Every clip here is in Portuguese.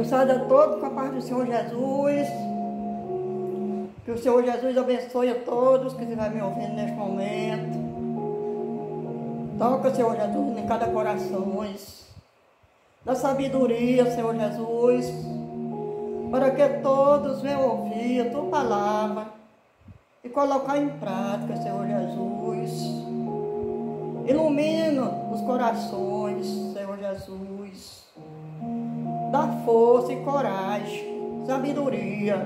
Eu saio a todos com a paz do Senhor Jesus. Que o Senhor Jesus abençoe a todos que estiverem me ouvindo neste momento. Toca, Senhor Jesus, em cada coração. Da sabedoria, Senhor Jesus, para que todos venham ouvir a Tua palavra e colocar em prática, Senhor Jesus. Ilumina os corações, Senhor Jesus. Dá força e coragem, sabedoria,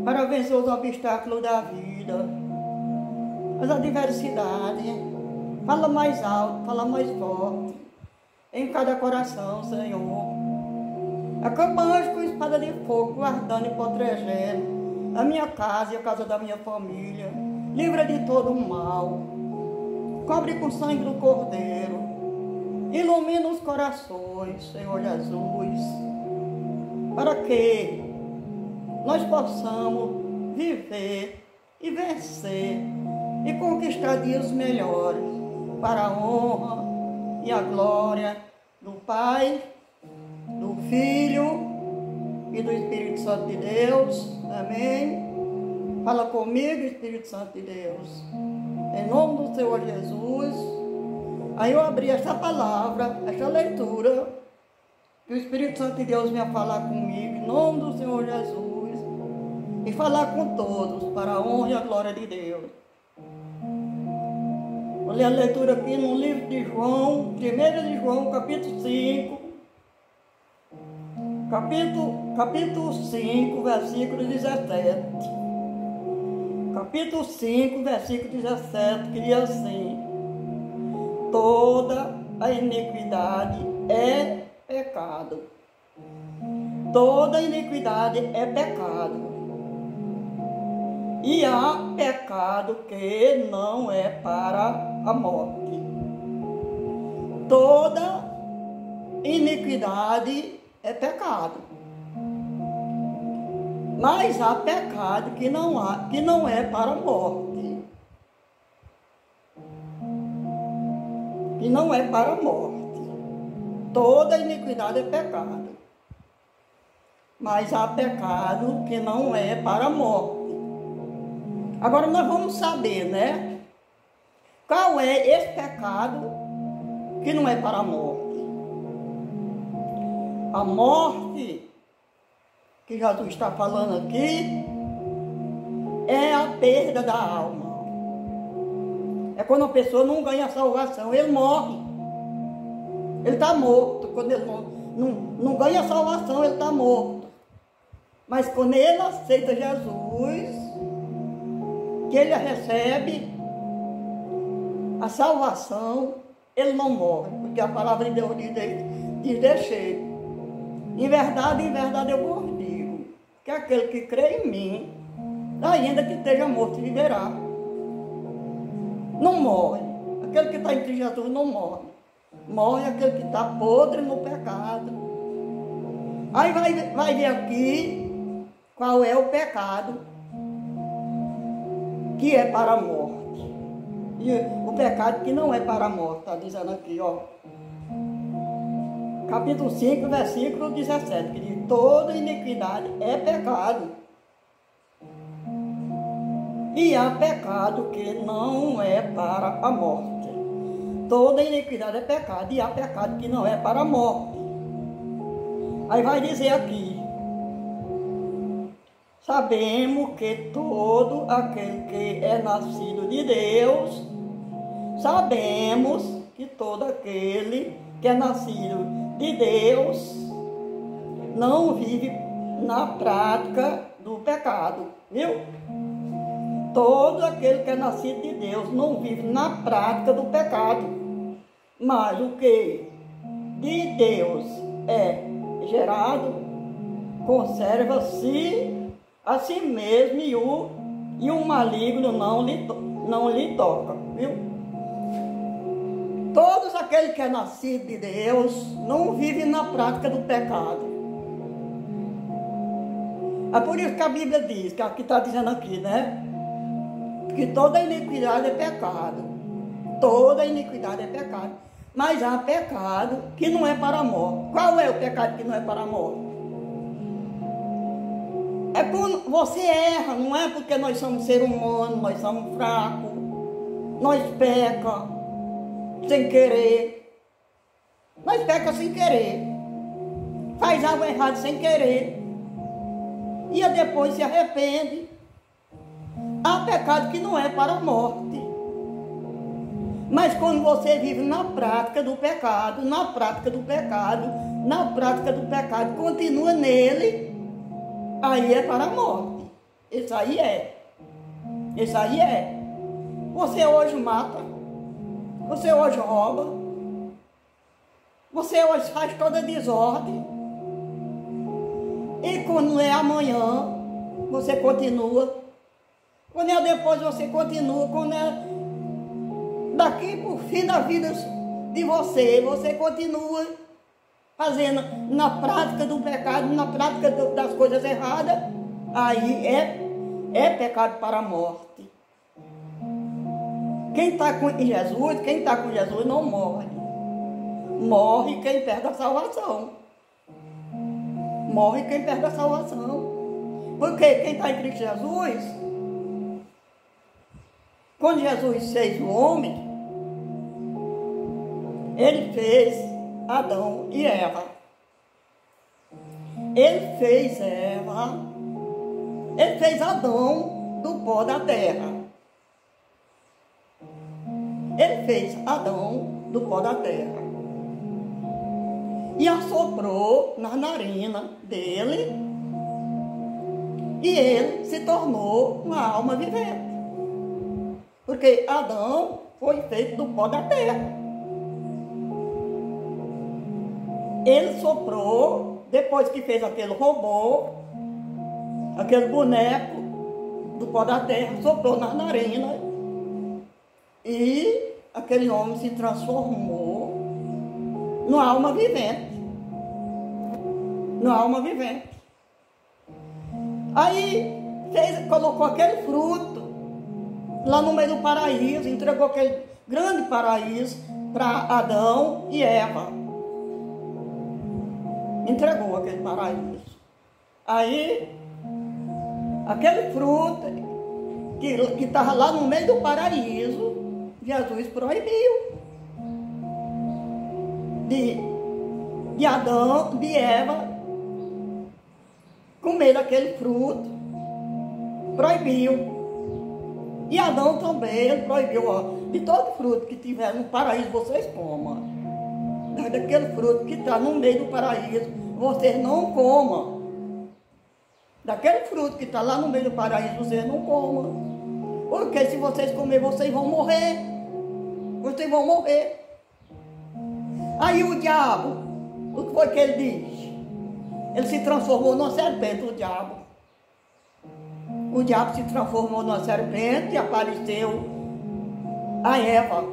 para vencer os obstáculos da vida, as adversidades. Fala mais alto, fala mais forte em cada coração, Senhor. Acampa com espada de fogo, guardando e protegendo a minha casa e a casa da minha família. Livra de todo o mal. Cobre com sangue do Cordeiro. Ilumina os corações, Senhor Jesus, para que nós possamos viver e vencer e conquistar dias melhores para a honra e a glória do Pai, do Filho e do Espírito Santo de Deus. Amém. Fala comigo, Espírito Santo de Deus. Em nome do Senhor Jesus. Aí eu abri essa palavra, essa leitura, que o Espírito Santo de Deus venha falar comigo, em nome do Senhor Jesus, e falar com todos, para a honra e a glória de Deus. Vou ler a leitura aqui no livro de João, 1 de João, capítulo 5, capítulo 5, versículo 17. Capítulo 5, versículo 17, que diz assim: toda a iniquidade é pecado. Toda iniquidade é pecado. E há pecado que não é para a morte. Toda iniquidade é pecado. Mas há pecado que não é para a morte. Que não é para a morte. Toda iniquidade é pecado. Mas há pecado que não é para a morte. Agora nós vamos saber, né? Qual é esse pecado que não é para a morte? A morte que Jesus está falando aqui é a perda da alma. É quando a pessoa não ganha a salvação, ele morre. Ele está morto. Quando ele não ganha a salvação, ele está morto. Mas quando ele aceita Jesus, que ele recebe a salvação, ele não morre. Porque a palavra de Deus diz deixei. Em verdade eu vos digo, que aquele que crê em mim, ainda que esteja morto, viverá. Não morre. Aquele que está em Cristo Jesus não morre. Morre aquele que está podre no pecado. Aí vai ver aqui qual é o pecado que é para a morte. E o pecado que não é para a morte, está dizendo aqui, ó. Capítulo 5, versículo 17, que diz: toda iniquidade é pecado. E há pecado que não é para a morte. Toda iniquidade é pecado, e há pecado que não é para a morte. Aí vai dizer aqui: sabemos que todo aquele que é nascido de Deus, sabemos que todo aquele que é nascido de Deus não vive na prática do pecado, viu? Todo aquele que é nascido de Deus não vive na prática do pecado, mas o que de Deus é gerado conserva-se a si mesmo, e o maligno não lhe toca, viu? Todos aqueles que é nascido de Deus não vivem na prática do pecado. É por isso que a Bíblia diz, que aqui está dizendo aqui, né? Que toda iniquidade é pecado. Toda iniquidade é pecado. Mas há pecado que não é para a morte. Qual é o pecado que não é para a morte? É quando você erra, não é porque nós somos seres humanos, nós somos fracos, nós pecamos sem querer. Nós pecamos sem querer. Faz algo errado sem querer. E depois se arrepende. Há pecado que não é para a morte. Mas quando você vive na prática do pecado, continua nele, aí é para a morte. Isso aí é. Você hoje mata, você hoje rouba, você hoje faz toda desordem. E quando é amanhã, você continua. Quando é depois, você continua. Quando é daqui por fim da vida de você continua fazendo na prática do pecado, na prática das coisas erradas. Aí é pecado para a morte. Quem está com Jesus não morre. Morre quem perde a salvação. Morre quem perde a salvação. Porque quem está em Cristo Jesus, quando Jesus fez o homem, ele fez Adão e Eva. Ele fez Adão do pó da terra. Ele fez Adão do pó da terra. E assoprou na narina dele. E ele se tornou uma alma vivente. Porque Adão foi feito do pó da terra. Ele soprou, depois que fez aquele robô, aquele boneco do pó da terra, soprou na narina. E aquele homem se transformou numa alma vivente. Aí colocou aquele fruto lá no meio do paraíso, entregou aquele grande paraíso para Adão e Eva. Entregou aquele paraíso. Aí, aquele fruto que estava lá no meio do paraíso, Jesus proibiu de Adão, de Eva, comer aquele fruto. Proibiu. E Adão também, ele proibiu, de todo fruto que tiver no paraíso, vocês comam. Daquele fruto que está no meio do paraíso, vocês não comam. Daquele fruto que está lá no meio do paraíso, vocês não comam. Porque se vocês comerem, vocês vão morrer. Aí o diabo, o que foi que ele disse? Ele se transformou numa serpente, o diabo. O diabo se transformou numa serpente e apareceu a Eva.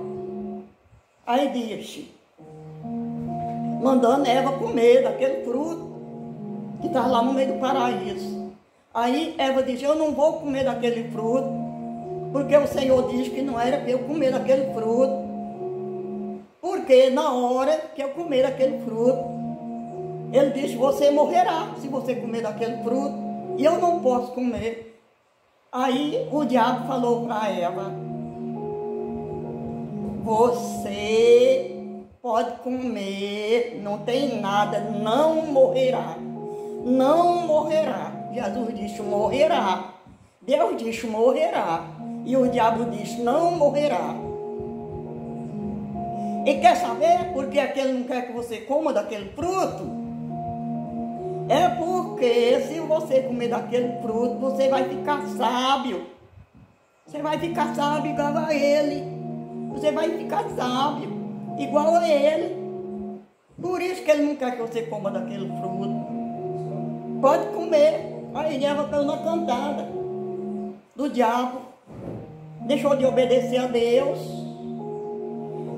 Aí disse, mandando Eva comer daquele fruto que estava lá no meio do paraíso. Aí Eva disse, eu não vou comer daquele fruto, porque o Senhor disse que não era para eu comer daquele fruto. Porque na hora que eu comer daquele fruto, ele disse, você morrerá se você comer daquele fruto, e eu não posso comer. Aí o diabo falou para Eva, você pode comer, não tem nada, não morrerá. Jesus disse, morrerá. Deus disse, morrerá. E o diabo disse, não morrerá. E quer saber por que aquele não quer que você coma daquele fruto? É porque se você comer daquele fruto, você vai ficar sábio. Você vai ficar sábio igual a ele. Você vai ficar sábio igual a ele. Por isso que ele não quer que você coma daquele fruto. Pode comer. Aí Eva caiu na cantada do diabo. Deixou de obedecer a Deus.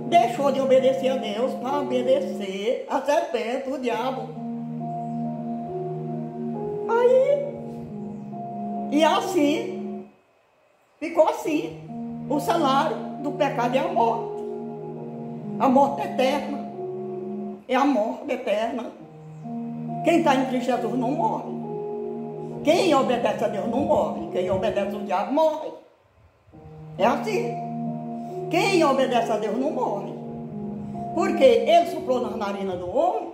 Deixou de obedecer a Deus para obedecer a serpente, o diabo. Aí, e assim, ficou assim. O salário do pecado é a morte. A morte eterna. É a morte eterna. Quem está em Cristo Jesus não morre. Quem obedece a Deus não morre. Quem obedece ao diabo morre. É assim. Quem obedece a Deus não morre. Porque ele soprou na narina do homem.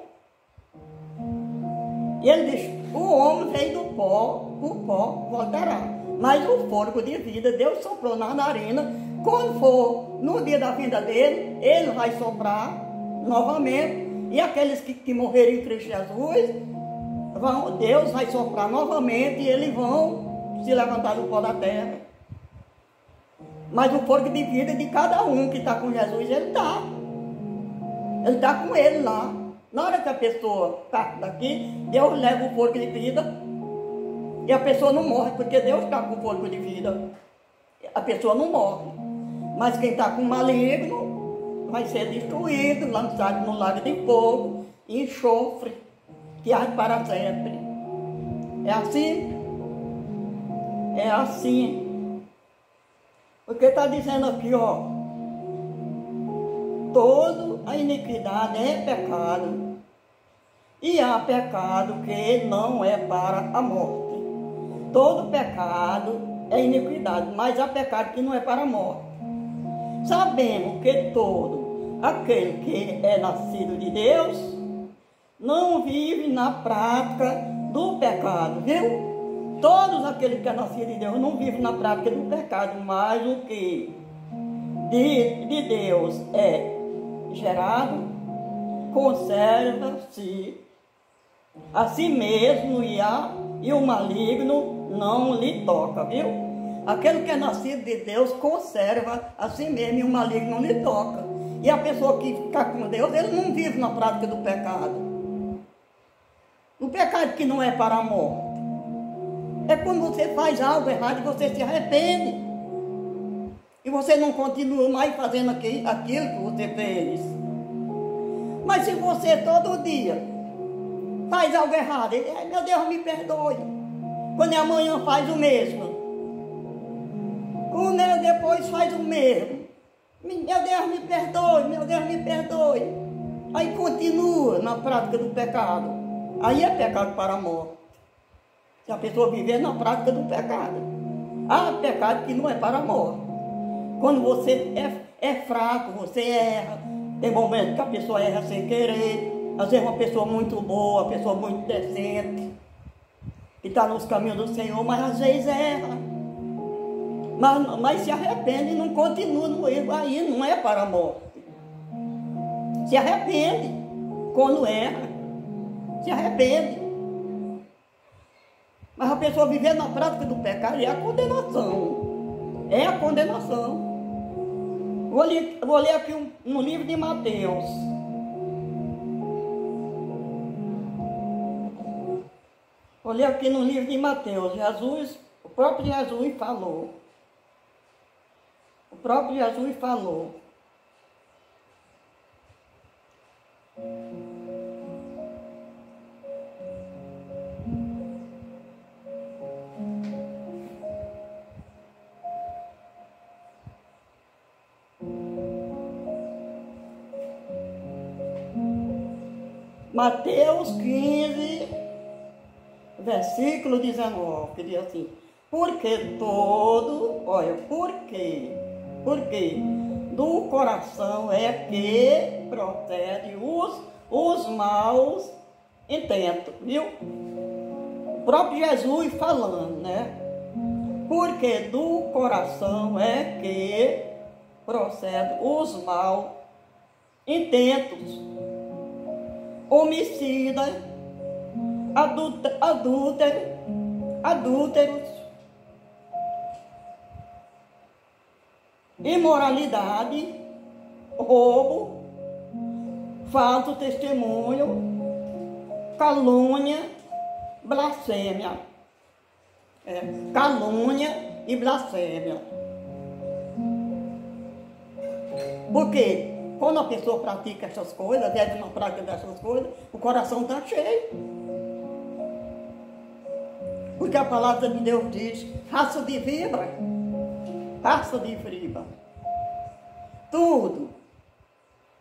E ele diz, o homem veio do pó, o pó voltará. Mas o fôlego de vida, Deus soprou na narina. Quando for no dia da vinda dele, ele vai soprar novamente. E aqueles que morrerem em Cristo Jesus, Deus vai soprar novamente e eles vão se levantar do pó da terra. Mas o fôlego de vida de cada um que está com Jesus, ele está. Ele está com ele lá. Na hora que a pessoa está daqui, Deus leva o fôlego de vida e a pessoa não morre, porque Deus está com o fôlego de vida. A pessoa não morre. Mas quem está com maligno vai ser destruído, lançado no lago de fogo e enxofre, que arde para sempre. É assim? É assim. Porque está dizendo aqui, ó, toda a iniquidade é pecado. E há pecado que não é para a morte. Todo pecado é iniquidade, mas há pecado que não é para a morte. Sabemos que todo aquele que é nascido de Deus não vive na prática do pecado, viu? Todos aqueles que é nascido de Deus não vivem na prática do pecado, mas o que de Deus é gerado, conserva-se a si mesmo e o maligno não lhe toca, viu? Aquele que é nascido de Deus conserva a si mesmo e o maligno não lhe toca. E a pessoa que fica com Deus, ele não vive na prática do pecado. O pecado que não é para a morte é quando você faz algo errado e você se arrepende. E você não continua mais fazendo aquilo que você fez. Mas se você todo dia faz algo errado, meu Deus, me perdoe. Quando amanhã faz o mesmo. Quando depois faz o mesmo. Meu Deus, me perdoe, meu Deus, me perdoe. Aí continua na prática do pecado. Aí é pecado para a morte. Se a pessoa viver na prática do pecado. Há pecado que não é para a morte. Quando você é fraco, você erra. Tem momentos que a pessoa erra sem querer. Às vezes uma pessoa muito boa, uma pessoa muito decente, que está nos caminhos do Senhor, mas às vezes erra. Mas se arrepende e não continua no erro. Aí não é para a morte. Se arrepende quando erra. Se arrepende. Mas a pessoa viver na prática do pecado é a condenação. É a condenação. Vou ler aqui no livro de Mateus. Vou ler aqui no livro de Mateus. O próprio Jesus falou. O próprio Jesus falou. Mateus 15, versículo 19, que diz assim: porque do coração é que procede os maus intentos, viu? O próprio Jesus falando, né? Porque do coração é que procede os maus intentos, homicida, adúlteros, imoralidade, roubo, falso testemunho, calúnia, blasfêmia. Calúnia e blasfêmia. Porque quando a pessoa pratica essas coisas, deve na prática dessas coisas, o coração está cheio. Porque a palavra de Deus diz: raça de víbora, tudo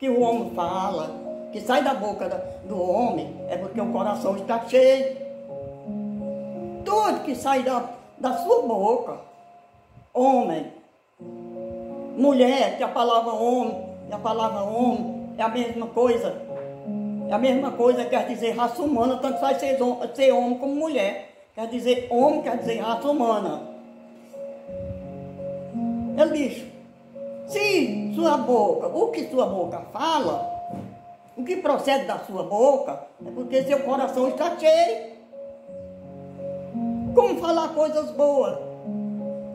que o homem fala, que sai da boca do homem, é porque o coração está cheio. Tudo que sai da sua boca, homem, mulher, que a palavra homem é a mesma coisa. É a mesma coisa, quer dizer raça humana, tanto faz ser homem como mulher. Quer dizer homem, quer dizer raça humana. Ele diz, se sua boca, o que sua boca fala, o que procede da sua boca, é porque seu coração está cheio. Como falar coisas boas?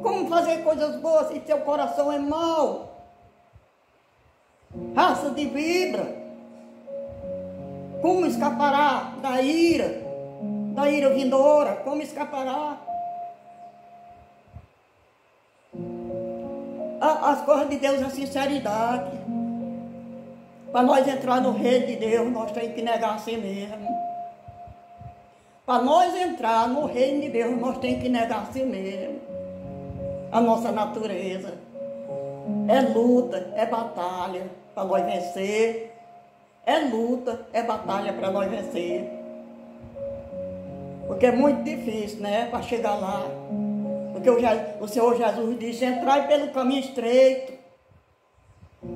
Como fazer coisas boas se seu coração é mau? Raça de vibra. Como escapará da ira vindoura? Como escapará? As coisas de Deus é sinceridade. Para nós entrar no reino de Deus, nós temos que negar a si mesmo. Para nós entrar no reino de Deus, nós temos que negar a si mesmo. A nossa natureza. É luta, é batalha para nós vencer. É luta, é batalha para nós vencer. Porque é muito difícil, né? Para chegar lá. Porque o Senhor Jesus disse, entrai pelo caminho estreito.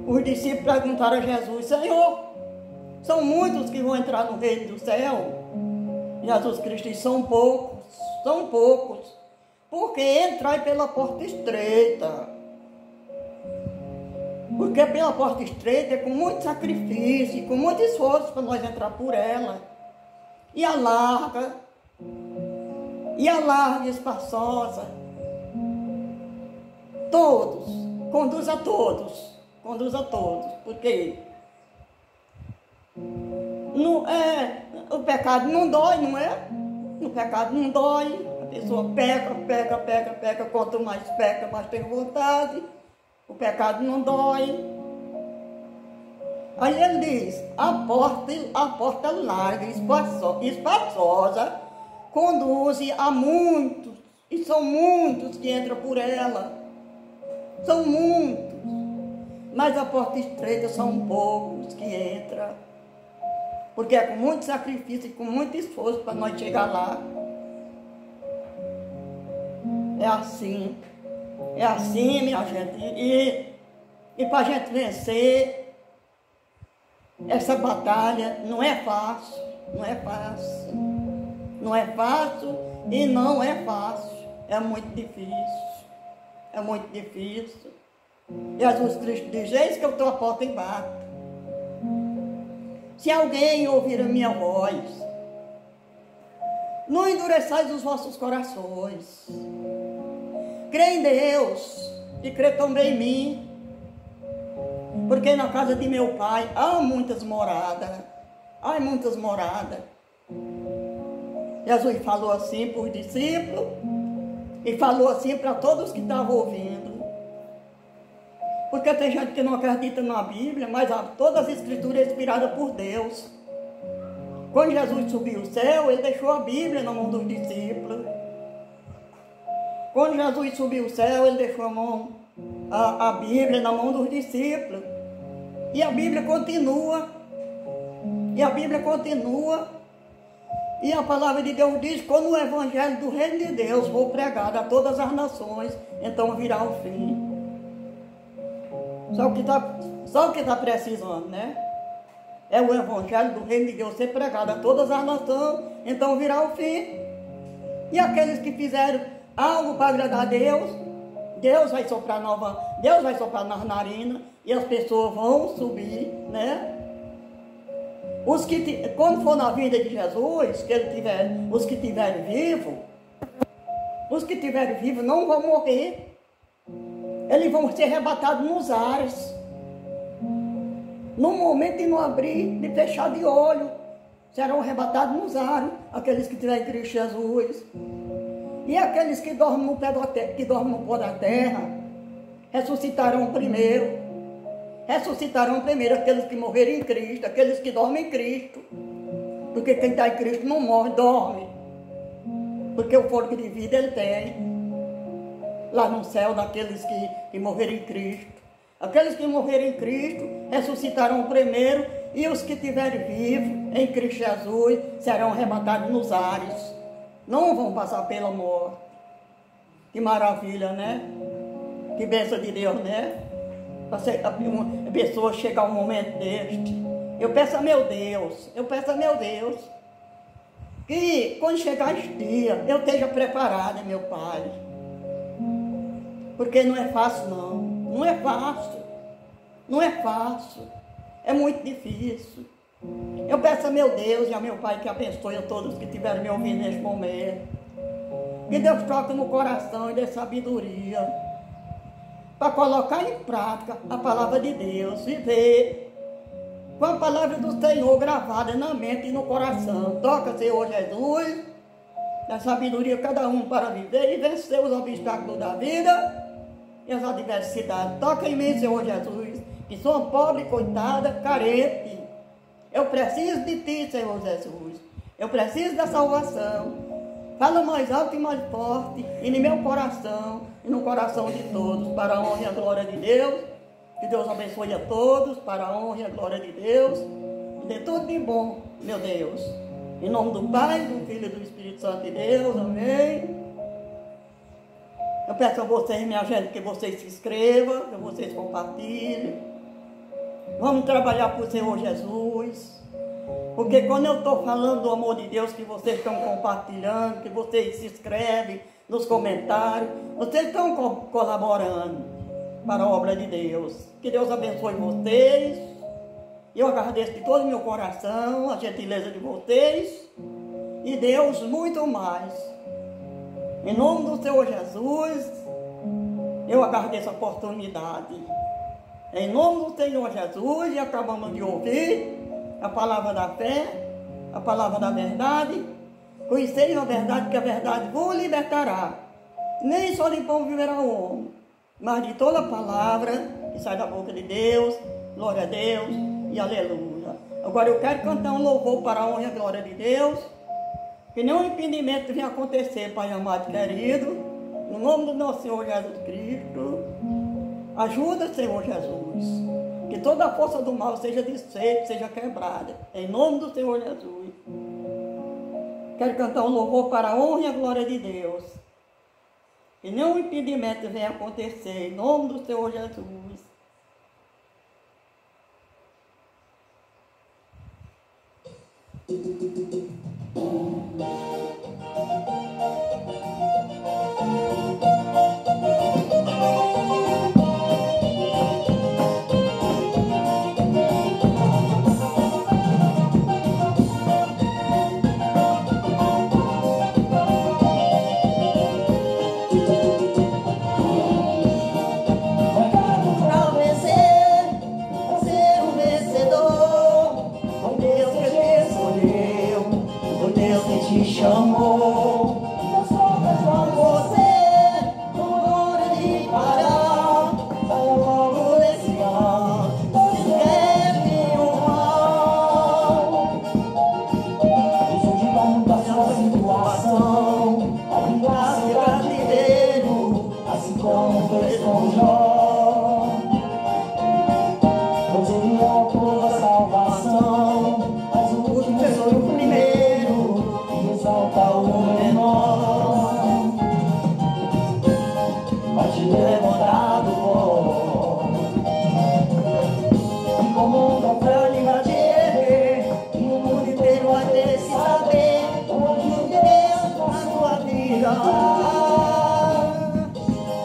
Os discípulos perguntaram a Jesus, Senhor, são muitos que vão entrar no reino do céu? Jesus Cristo disse, são poucos. Porque entrai pela porta estreita. Porque pela porta estreita é com muito sacrifício, e com muito esforço para nós entrar por ela. E a larga e espaçosa. Todos, conduz a todos. Porque o pecado não dói, não é? O pecado não dói. A pessoa peca. Quanto mais peca, mais tem vontade. O pecado não dói. Aí ele diz, a porta larga, espaçosa, conduz a muitos, e são muitos que entram por ela. São muitos. Mas a porta estreita são poucos que entram. Porque é com muito sacrifício e com muito esforço para nós chegar lá. É assim, minha gente. E para a gente vencer essa batalha não é fácil. E não é fácil. É muito difícil. Jesus Cristo diz, eis que eu estou à porta e bato. Se alguém ouvir a minha voz, não endureçais os vossos corações. Crê em Deus e crê também em mim. Porque na casa de meu pai há muitas moradas. Jesus falou assim para os discípulos e falou assim para todos que estavam ouvindo. Porque tem gente que não acredita na Bíblia, mas todas as escrituras inspiradas por Deus. Quando Jesus subiu ao céu, ele deixou a Bíblia na mão dos discípulos. Quando Jesus subiu ao céu, ele deixou a Bíblia na mão dos discípulos. E a Bíblia continua. E a palavra de Deus diz, quando o evangelho do reino de Deus for pregado a todas as nações, então virá o fim. Só o que está precisando, né? É o evangelho do reino de Deus ser pregado a todas as nações, então virá o fim. E aqueles que fizeram algo para agradar a Deus, Deus vai soprar nas narinas e as pessoas vão subir, né? Quando for na vida de Jesus, os que estiverem vivos não vão morrer. Eles vão ser arrebatados nos ares. No momento de não abrir, de fechar de olho, serão arrebatados nos ares, aqueles que tiverem Cristo Jesus. E aqueles que dormem no pó da terra, ressuscitarão primeiro. Aqueles que morreram em Cristo, aqueles que dormem em Cristo. Porque quem está em Cristo não morre, dorme. Porque o fôlego de vida ele tem. Lá no céu, daqueles que morreram em Cristo. Aqueles que morreram em Cristo ressuscitarão primeiro, e os que estiverem vivos em Cristo Jesus serão arrebatados nos ares. Não vão passar pela morte. Que maravilha, né? Que bênção de Deus, né? Uma pessoa chegar a um momento deste. Eu peço a meu Deus, que quando chegar esse dia, eu esteja preparada, meu Pai. Porque não é fácil, não. Não é fácil. Não é fácil. É muito difícil. Eu peço a meu Deus e a meu Pai que abençoe a todos que estiverem me ouvindo neste momento. Que Deus toque no coração e dê sabedoria para colocar em prática a palavra de Deus, viver com a palavra do Senhor gravada na mente e no coração. Toca, Senhor Jesus, dá sabedoria a cada um para viver e vencer os obstáculos da vida e as adversidades. Toca em mim, Senhor Jesus, que sou uma pobre, coitada, carente. Eu preciso de Ti, Senhor Jesus. Eu preciso da salvação. Fala mais alto e mais forte, e no meu coração, e no coração de todos, para a honra e a glória de Deus. Que Deus abençoe a todos, para a honra e a glória de Deus. E dê tudo de bom, meu Deus. Em nome do Pai, do Filho e do Espírito Santo de Deus. Amém. Eu peço a vocês, minha gente, que vocês se inscrevam, que vocês compartilhem. Vamos trabalhar para o Senhor Jesus. Porque quando eu estou falando do amor de Deus, que vocês estão compartilhando, que vocês se inscrevem nos comentários, vocês estão colaborando para a obra de Deus. Que Deus abençoe vocês. Eu agradeço de todo o meu coração a gentileza de vocês. E Deus muito mais. Em nome do Senhor Jesus, eu agradeço a oportunidade. Em nome do Senhor Jesus, e acabamos de ouvir a palavra da fé, a palavra da verdade. Conheceis a verdade, que a verdade vos libertará. Nem só de pão viverá o homem, mas de toda a palavra que sai da boca de Deus. Glória a Deus e aleluia. Agora eu quero cantar um louvor para a honra e a glória de Deus. Que nenhum impedimento venha acontecer, Pai amado e querido. No nome do nosso Senhor Jesus Cristo. Ajuda, Senhor Jesus. Que toda a força do mal seja desfeita, seja quebrada. Em nome do Senhor Jesus. Quero cantar um louvor para a honra e a glória de Deus. Que nenhum impedimento venha acontecer. Em nome do Senhor Jesus.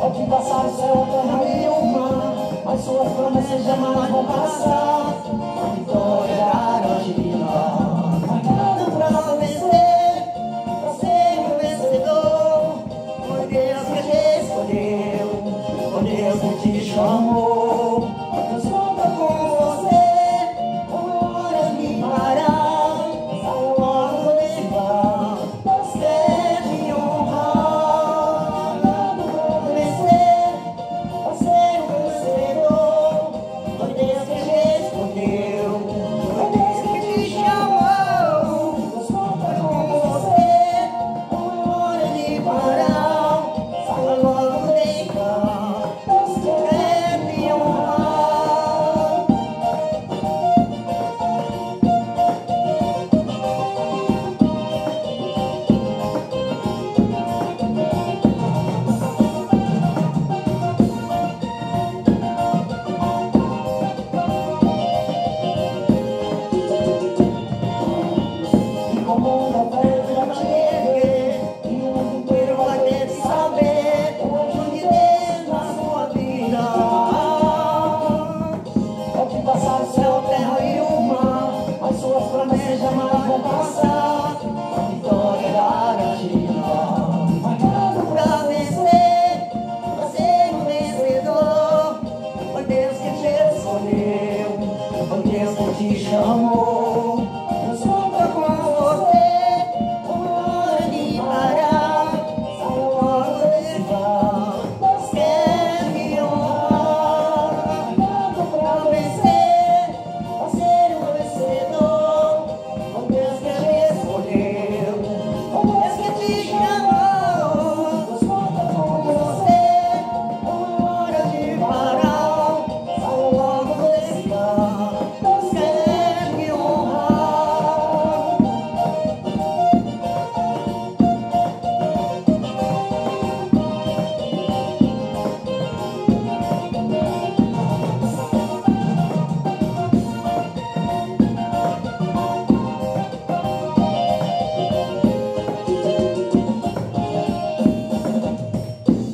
Pode passar o céu, a terra e o mar, mas suas promessas jamais vão passar. A vitória é garantia. Marcado para vencer, para ser um vencedor. Foi Deus que te escolheu, foi Deus que te chamou. Deus conta com você, hora de parar. Salvador desse bar, Deus quer te honrar. Para vencer, para ser um vencedor. Foi Deus que te escolheu. te chamou. Deus conta com você. Hora de parar. Saia logo desse vão. Deus quer me honrar. Pra vencer, pra ser um vencedor. O Deus que me escolheu, o Deus que te chamou. Deus conta com você. Hora de parar. Saia logo desse vão. Deus quer me honrar.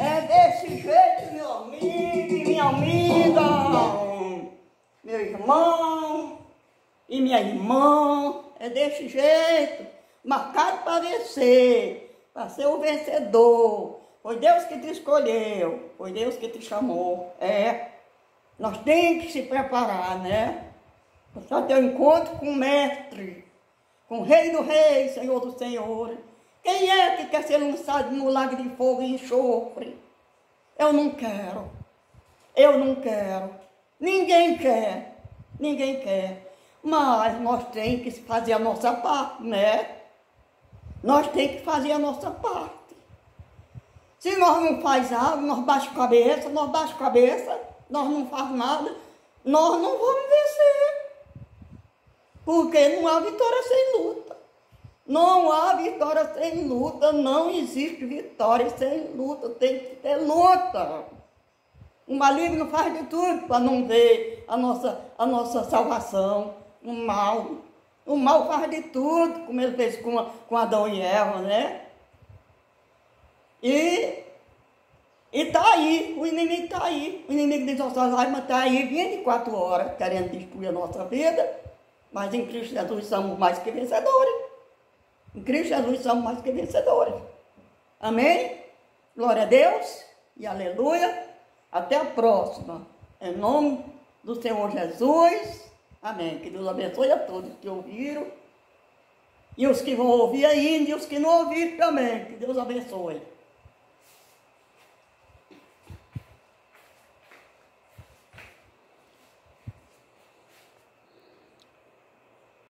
É desse jeito, meu amigo e minha amiga, meu irmão e minha irmã, é desse jeito, marcado para vencer, para ser o vencedor. Foi Deus que te escolheu, foi Deus que te chamou. Nós temos que se preparar, né? Para ter um encontro com o Mestre, com o Rei do Rei, Senhor do Senhor. Quem é que quer ser lançado no lago de fogo e enxofre? Eu não quero. Eu não quero. Ninguém quer. Ninguém quer. Mas nós temos que fazer a nossa parte, né? Nós temos que fazer a nossa parte. Se nós não faz algo, nós baixamos a cabeça, nós não faz nada, nós não vamos vencer. Porque não há vitória sem luta. Não há vitória sem luta, não existe vitória sem luta, tem que ter luta. O maligno faz de tudo para não ver a nossa salvação, o mal. O mal faz de tudo, como ele fez com Adão e Eva, né? E está aí, o inimigo está aí, o inimigo de nossas lágrimas está aí 24 horas, querendo destruir a nossa vida, mas em Cristo Jesus somos mais que vencedores. Em Cristo Jesus somos mais que vencedores. Amém? Glória a Deus e aleluia. Até a próxima. Em nome do Senhor Jesus. Amém. Que Deus abençoe a todos que ouviram. E os que vão ouvir ainda e os que não ouviram também. Que Deus abençoe.